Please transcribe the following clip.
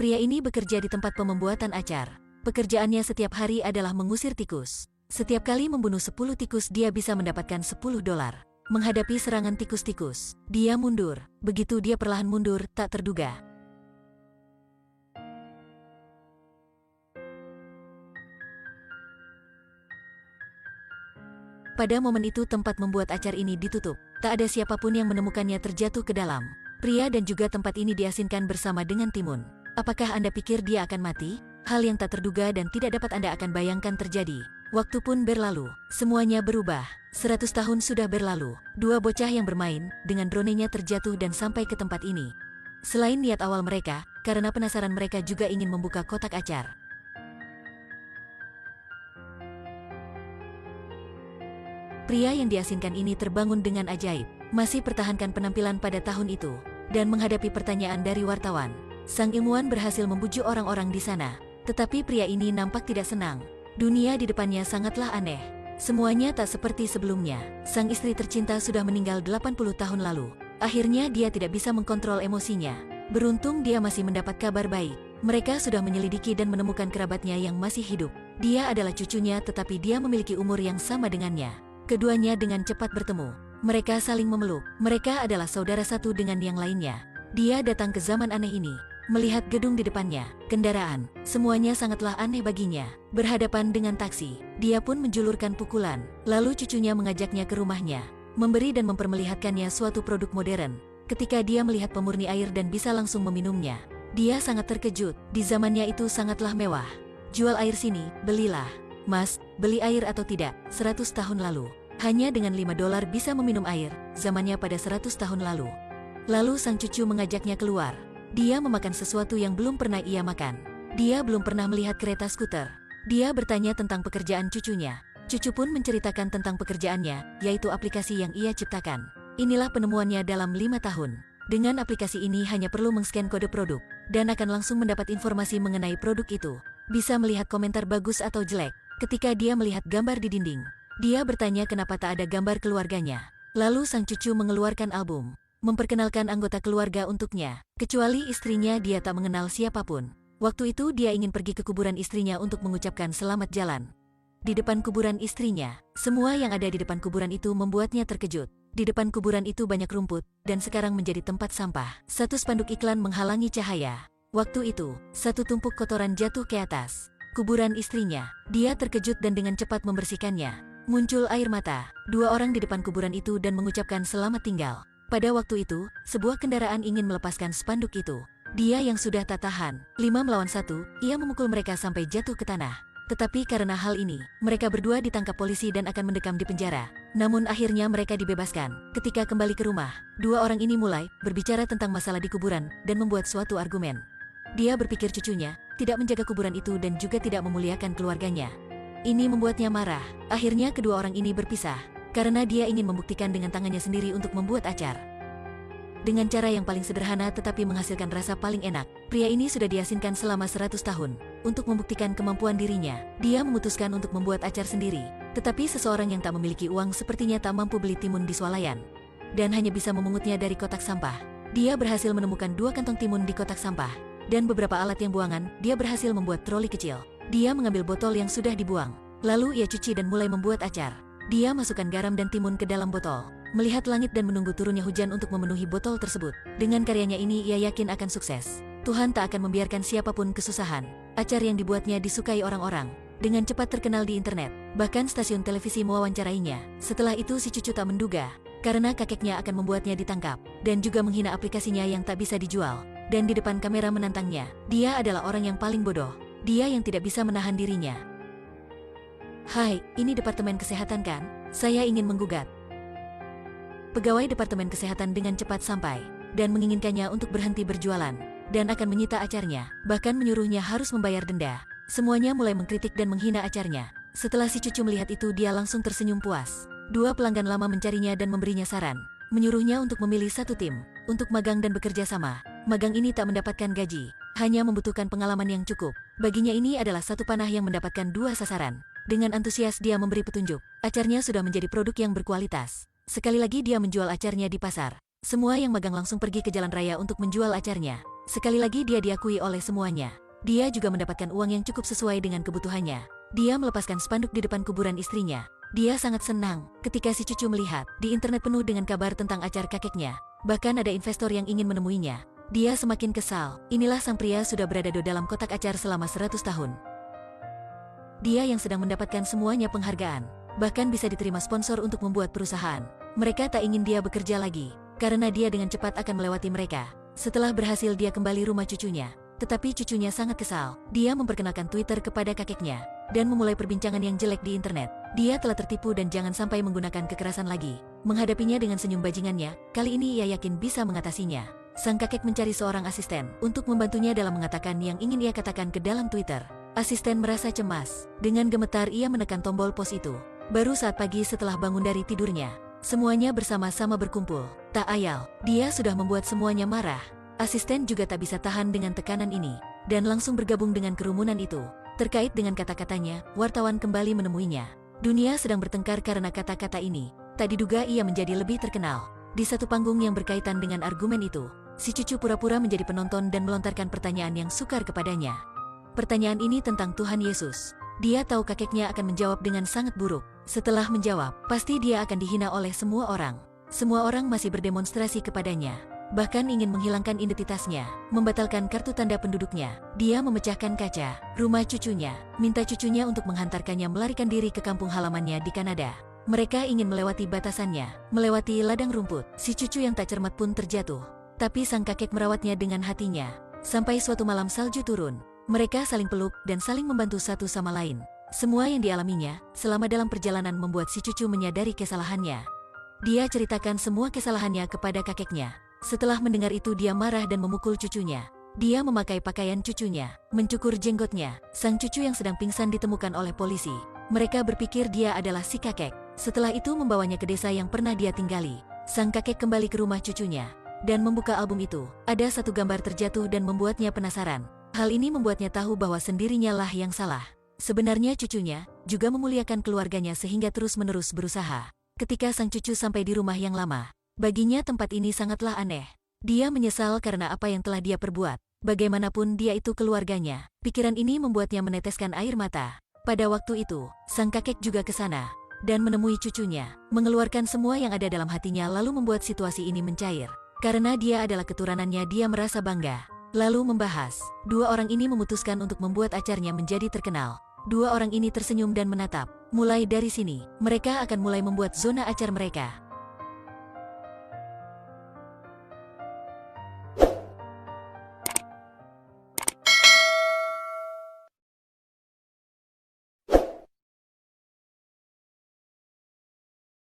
Pria ini bekerja di tempat pembuatan acar. Pekerjaannya setiap hari adalah mengusir tikus. Setiap kali membunuh 10 tikus dia bisa mendapatkan $10. Menghadapi serangan tikus-tikus, dia mundur. Begitu dia perlahan mundur, tak terduga. Pada momen itu tempat membuat acar ini ditutup. Tak ada siapapun yang menemukannya terjatuh ke dalam. Pria dan juga tempat ini diasinkan bersama dengan timun. Apakah Anda pikir dia akan mati? Hal yang tak terduga dan tidak dapat Anda akan bayangkan terjadi. Waktu pun berlalu, semuanya berubah. 100 tahun sudah berlalu. Dua bocah yang bermain, dengan dronenya terjatuh dan sampai ke tempat ini. Selain niat awal mereka, karena penasaran mereka juga ingin membuka kotak acar. Pria yang diasinkan ini terbangun dengan ajaib, masih pertahankan penampilan pada tahun itu, dan menghadapi pertanyaan dari wartawan. Sang ilmuwan berhasil membujuk orang-orang di sana, tetapi pria ini nampak tidak senang. Dunia di depannya sangatlah aneh. Semuanya tak seperti sebelumnya. Sang istri tercinta sudah meninggal 80 tahun lalu. Akhirnya dia tidak bisa mengkontrol emosinya. Beruntung dia masih mendapat kabar baik. Mereka sudah menyelidiki dan menemukan kerabatnya yang masih hidup. Dia adalah cucunya tetapi dia memiliki umur yang sama dengannya. Keduanya dengan cepat bertemu. Mereka saling memeluk. Mereka adalah saudara satu dengan yang lainnya. Dia datang ke zaman aneh ini. Melihat gedung di depannya, kendaraan, semuanya sangatlah aneh baginya. Berhadapan dengan taksi, dia pun menjulurkan pukulan. Lalu cucunya mengajaknya ke rumahnya, memberi dan memperlihatkannya suatu produk modern. Ketika dia melihat pemurni air dan bisa langsung meminumnya, dia sangat terkejut. Di zamannya itu sangatlah mewah. Jual air sini, belilah. Mas, beli air atau tidak? 100 tahun lalu. Hanya dengan $5 bisa meminum air, zamannya pada 100 tahun lalu. Lalu sang cucu mengajaknya keluar. Dia memakan sesuatu yang belum pernah ia makan. Dia belum pernah melihat kereta skuter. Dia bertanya tentang pekerjaan cucunya. Cucu pun menceritakan tentang pekerjaannya, yaitu aplikasi yang ia ciptakan. Inilah penemuannya dalam 5 tahun. Dengan aplikasi ini hanya perlu mengscan kode produk, dan akan langsung mendapat informasi mengenai produk itu. Bisa melihat komentar bagus atau jelek. Ketika dia melihat gambar di dinding, dia bertanya kenapa tak ada gambar keluarganya. Lalu sang cucu mengeluarkan album, memperkenalkan anggota keluarga untuknya. Kecuali istrinya dia tak mengenal siapapun. Waktu itu dia ingin pergi ke kuburan istrinya untuk mengucapkan selamat jalan. Di depan kuburan istrinya, semua yang ada di depan kuburan itu membuatnya terkejut. Di depan kuburan itu banyak rumput, dan sekarang menjadi tempat sampah. Satu spanduk iklan menghalangi cahaya. Waktu itu, satu tumpuk kotoran jatuh ke atas kuburan istrinya. Dia terkejut dan dengan cepat membersihkannya. Muncul air mata. Dua orang di depan kuburan itu dan mengucapkan selamat tinggal. Pada waktu itu, sebuah kendaraan ingin melepaskan spanduk itu. Dia yang sudah tak tahan, 5 melawan 1, ia memukul mereka sampai jatuh ke tanah. Tetapi karena hal ini, mereka berdua ditangkap polisi dan akan mendekam di penjara. Namun akhirnya mereka dibebaskan. Ketika kembali ke rumah, dua orang ini mulai berbicara tentang masalah di kuburan dan membuat suatu argumen. Dia berpikir cucunya tidak menjaga kuburan itu dan juga tidak memuliakan keluarganya. Ini membuatnya marah. Akhirnya kedua orang ini berpisah, karena dia ingin membuktikan dengan tangannya sendiri untuk membuat acar. Dengan cara yang paling sederhana tetapi menghasilkan rasa paling enak, pria ini sudah diasinkan selama 100 tahun. Untuk membuktikan kemampuan dirinya, dia memutuskan untuk membuat acar sendiri. Tetapi seseorang yang tak memiliki uang sepertinya tak mampu beli timun di swalayan, dan hanya bisa memungutnya dari kotak sampah. Dia berhasil menemukan 2 kantong timun di kotak sampah, dan beberapa alat yang buangan. Dia berhasil membuat troli kecil. Dia mengambil botol yang sudah dibuang, lalu ia cuci dan mulai membuat acar. Dia masukkan garam dan timun ke dalam botol, melihat langit dan menunggu turunnya hujan untuk memenuhi botol tersebut. Dengan karyanya ini ia yakin akan sukses. Tuhan tak akan membiarkan siapapun kesusahan. Acar yang dibuatnya disukai orang-orang. Dengan cepat terkenal di internet, bahkan stasiun televisi mewawancarainya. Setelah itu si cucu tak menduga, karena kakeknya akan membuatnya ditangkap, dan juga menghina aplikasinya yang tak bisa dijual. Dan di depan kamera menantangnya, dia adalah orang yang paling bodoh. Dia yang tidak bisa menahan dirinya. Hai, ini Departemen Kesehatan kan? Saya ingin menggugat. Pegawai Departemen Kesehatan dengan cepat sampai, dan menginginkannya untuk berhenti berjualan, dan akan menyita acarnya, bahkan menyuruhnya harus membayar denda. Semuanya mulai mengkritik dan menghina acarnya. Setelah si cucu melihat itu dia langsung tersenyum puas. 2 pelanggan lama mencarinya dan memberinya saran, menyuruhnya untuk memilih satu tim, untuk magang dan bekerja sama. Magang ini tak mendapatkan gaji, hanya membutuhkan pengalaman yang cukup. Baginya ini adalah satu panah yang mendapatkan 2 sasaran. Dengan antusias dia memberi petunjuk. Acarnya sudah menjadi produk yang berkualitas. Sekali lagi dia menjual acarnya di pasar. Semua yang magang langsung pergi ke jalan raya untuk menjual acarnya. Sekali lagi dia diakui oleh semuanya. Dia juga mendapatkan uang yang cukup sesuai dengan kebutuhannya. Dia melepaskan spanduk di depan kuburan istrinya. Dia sangat senang ketika si cucu melihat di internet penuh dengan kabar tentang acar kakeknya. Bahkan ada investor yang ingin menemuinya. Dia semakin kesal. Inilah sang pria sudah berada di dalam kotak acar selama 100 tahun. Dia yang sedang mendapatkan semuanya penghargaan. Bahkan bisa diterima sponsor untuk membuat perusahaan. Mereka tak ingin dia bekerja lagi, karena dia dengan cepat akan melewati mereka. Setelah berhasil dia kembali rumah cucunya. Tetapi cucunya sangat kesal. Dia memperkenalkan Twitter kepada kakeknya dan memulai perbincangan yang jelek di internet. Dia telah tertipu dan jangan sampai menggunakan kekerasan lagi. Menghadapinya dengan senyum bajingannya, kali ini ia yakin bisa mengatasinya. Sang kakek mencari seorang asisten untuk membantunya dalam mengatakan yang ingin ia katakan ke dalam Twitter. Asisten merasa cemas. Dengan gemetar ia menekan tombol pos itu. Baru saat pagi setelah bangun dari tidurnya, semuanya bersama-sama berkumpul. Tak ayal, dia sudah membuat semuanya marah. Asisten juga tak bisa tahan dengan tekanan ini, dan langsung bergabung dengan kerumunan itu. Terkait dengan kata-katanya, wartawan kembali menemuinya. Dunia sedang bertengkar karena kata-kata ini. Tak diduga ia menjadi lebih terkenal. Di satu panggung yang berkaitan dengan argumen itu, si cucu pura-pura menjadi penonton dan melontarkan pertanyaan yang sukar kepadanya. Pertanyaan ini tentang Tuhan Yesus. Dia tahu kakeknya akan menjawab dengan sangat buruk. Setelah menjawab, pasti dia akan dihina oleh semua orang. Semua orang masih berdemonstrasi kepadanya. Bahkan ingin menghilangkan identitasnya, membatalkan kartu tanda penduduknya. Dia memecahkan kaca rumah cucunya, minta cucunya untuk menghantarkannya melarikan diri ke kampung halamannya di Kanada. Mereka ingin melewati batasannya, melewati ladang rumput. Si cucu yang tak cermat pun terjatuh. Tapi sang kakek merawatnya dengan hatinya. Sampai suatu malam salju turun. Mereka saling peluk dan saling membantu satu sama lain. Semua yang dialaminya selama dalam perjalanan membuat si cucu menyadari kesalahannya. Dia ceritakan semua kesalahannya kepada kakeknya. Setelah mendengar itu dia marah dan memukul cucunya. Dia memakai pakaian cucunya, mencukur jenggotnya. Sang cucu yang sedang pingsan ditemukan oleh polisi. Mereka berpikir dia adalah si kakek. Setelah itu membawanya ke desa yang pernah dia tinggali. Sang kakek kembali ke rumah cucunya dan membuka album itu. Ada satu gambar terjatuh dan membuatnya penasaran. Hal ini membuatnya tahu bahwa sendirinya lah yang salah. Sebenarnya cucunya juga memuliakan keluarganya sehingga terus-menerus berusaha. Ketika sang cucu sampai di rumah yang lama, baginya tempat ini sangatlah aneh. Dia menyesal karena apa yang telah dia perbuat. Bagaimanapun dia itu keluarganya. Pikiran ini membuatnya meneteskan air mata. Pada waktu itu, sang kakek juga ke sana dan menemui cucunya, mengeluarkan semua yang ada dalam hatinya lalu membuat situasi ini mencair. Karena dia adalah keturunannya dia merasa bangga. Lalu membahas, dua orang ini memutuskan untuk membuat acarnya menjadi terkenal. Dua orang ini tersenyum dan menatap. Mulai dari sini, mereka akan mulai membuat zona acar mereka.